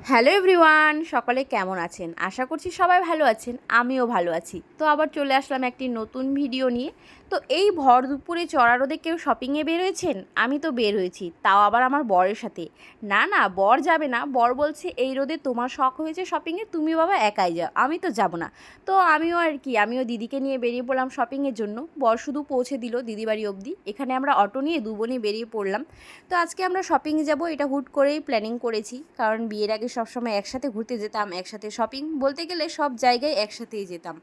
Hello everyone, সকলে কেমন আছেন? আশা করছি সবাই ভালো আছেন, আমিও ভালো আছি। তো আবার চলে আসলাম একটি নতুন ভিডিও নিয়ে। তো এই ভর দুপুরে চড়া রোদে কেউ শপিংয়ে বের হয়েছেন? আমি তো বের হয়েছি, তাও আবার আমার বরের সাথে। না না, বর যাবে না। বর বলছে এই রোদে তোমার শখ হয়েছে শপিংয়ে, তুমি বাবা একাই যাও, আমি তো যাব না। তো আমিও দিদিকে নিয়ে বেরিয়ে পড়লাম শপিংয়ের জন্য। বর শুধু পৌঁছে দিল দিদি বাড়ি অবধি। এখানে আমরা অটো নিয়ে দুবোনে বেরিয়ে পড়লাম। তো আজকে আমরা শপিংয়ে যাব, এটা হুট করেই প্ল্যানিং করেছি, কারণ বিয়ের আগে সবসময় একসাথে ঘুরতে যেতাম, একসাথে শপিং বলতে গেলে সব জায়গায় একসাথেই যেতাম।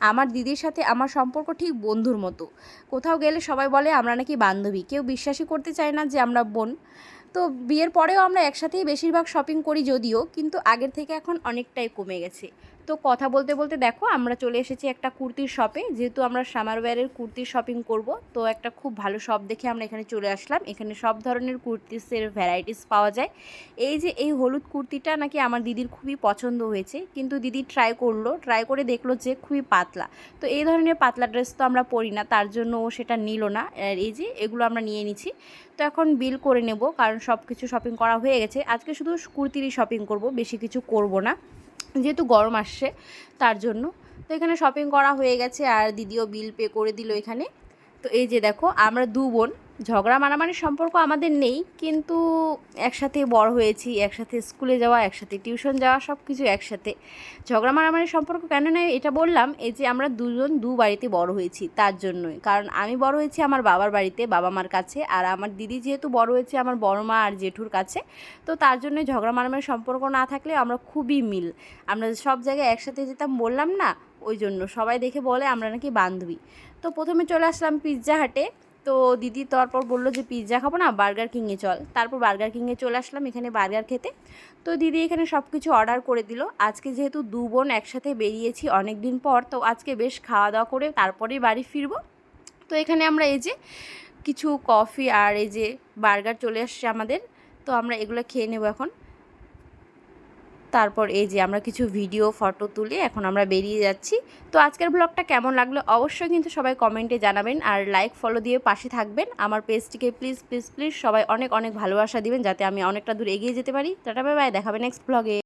আমার দিদির সাথে আমার সম্পর্ক ঠিক বন্ধুর মতো। কোথাও গেলে সবাই বলে আমরা নাকি বান্ধবী, কেউ বিশ্বাসই করতে চায় না যে আমরা বোন। তো বিয়ের পরেও আমরা একসাথেই বেশিরভাগ শপিং করি যদিও, কিন্তু আগের থেকে এখন অনেকটাই কমে গেছে। তো কথা বলতে বলতে দেখো আমরা চলে এসেছি একটা কুর্তির শপে, যেহেতু আমরা সামার ওয়্যারের কুর্তির শপিং করব। তো একটা খুব ভালো শপ দেখে আমরা এখানে চলে আসলাম। এখানে সব ধরনের কুর্তিসের ভ্যারাইটিস পাওয়া যায়। এই যে এই হলুদ কুর্তিটা নাকি আমার দিদির খুবই পছন্দ হয়েছে, কিন্তু দিদি ট্রাই করে দেখলো যে খুবই পাতলা। তো এই ধরনের পাতলা ড্রেস তো আমরা পরি না, তার জন্য ও সেটা নিল না। আর এই যে এগুলো আমরা নিয়ে নিচ্ছি। তো এখন বিল করে নেব, কারণ সব কিছু শপিং করা হয়ে গেছে। আজকে শুধু কুর্তিরই শপিং করব, বেশি কিছু করব না, যেহেতু গরম আসছে তার জন্য। তো এখানে শপিং করা হয়ে গেছে আর দিদিও বিল পে করে দিল এখানে। তো এই যে দেখো আমরা দু বোন, ঝগড়া মারামারির সম্পর্ক আমাদের নেই, কিন্তু একসাথে বড় হয়েছি, একসাথে স্কুলে যাওয়া, একসাথে টিউশন যাওয়া, সব কিছু একসাথে। ঝগড়া মারামারির সম্পর্ক কেন নয় এটা বললাম, এই যে আমরা দুজন দু বাড়িতে বড় হয়েছি তার জন্যই। কারণ আমি বড় হয়েছি আমার বাবার বাড়িতে, বাবা মার কাছে, আর আমার দিদি যেহেতু বড় হয়েছে আমার বড় মা আর জেঠুর কাছে। তো তার জন্য ঝগড়া মারামারির সম্পর্ক না থাকলে আমরা খুবই মিল। আমরা সব জায়গায় একসাথে যেতাম বললাম না, ওই জন্য সবাই দেখে বলে আমরা নাকি বান্ধবী। তো প্রথমে চলে আসলাম পিৎজা হাটে। তো দিদি তারপর বললো যে পিৎজা খাবো না, বার্গার কিংয়ে চল। তারপর বার্গার কিংয়ে চলে আসলাম এখানে বার্গার খেতে। তো দিদি এখানে সব কিছু অর্ডার করে দিল। আজকে যেহেতু দু বোন একসাথে বেরিয়েছি অনেক দিন পর, তো আজকে বেশ খাওয়া দাওয়া করে তারপরেই বাড়ি ফিরবো। তো এখানে আমরা এই যে কিছু কফি আর এই যে বার্গার চলে আসছে আমাদের। তো আমরা এগুলো খেয়ে নেবো এখন। তারপর এই যে আমরা কিছু ভিডিও ফটো তুলে এখন আমরা বেরিয়ে যাচ্ছি। তো আজকের ব্লগটা কেমন লাগলো অবশ্যই কিন্তু সবাই কমেন্টে জানাবেন, আর লাইক ফলো দিয়ে পাশে থাকবেন। আমার পেজটিকে প্লিজ প্লিজ প্লিজ সবাই অনেক অনেক ভালোবাসা দিবেন, যাতে আমি অনেকটা দূর এগিয়ে যেতে পারি। টাটা বাই বাই, দেখাবে নেক্সট ব্লগে।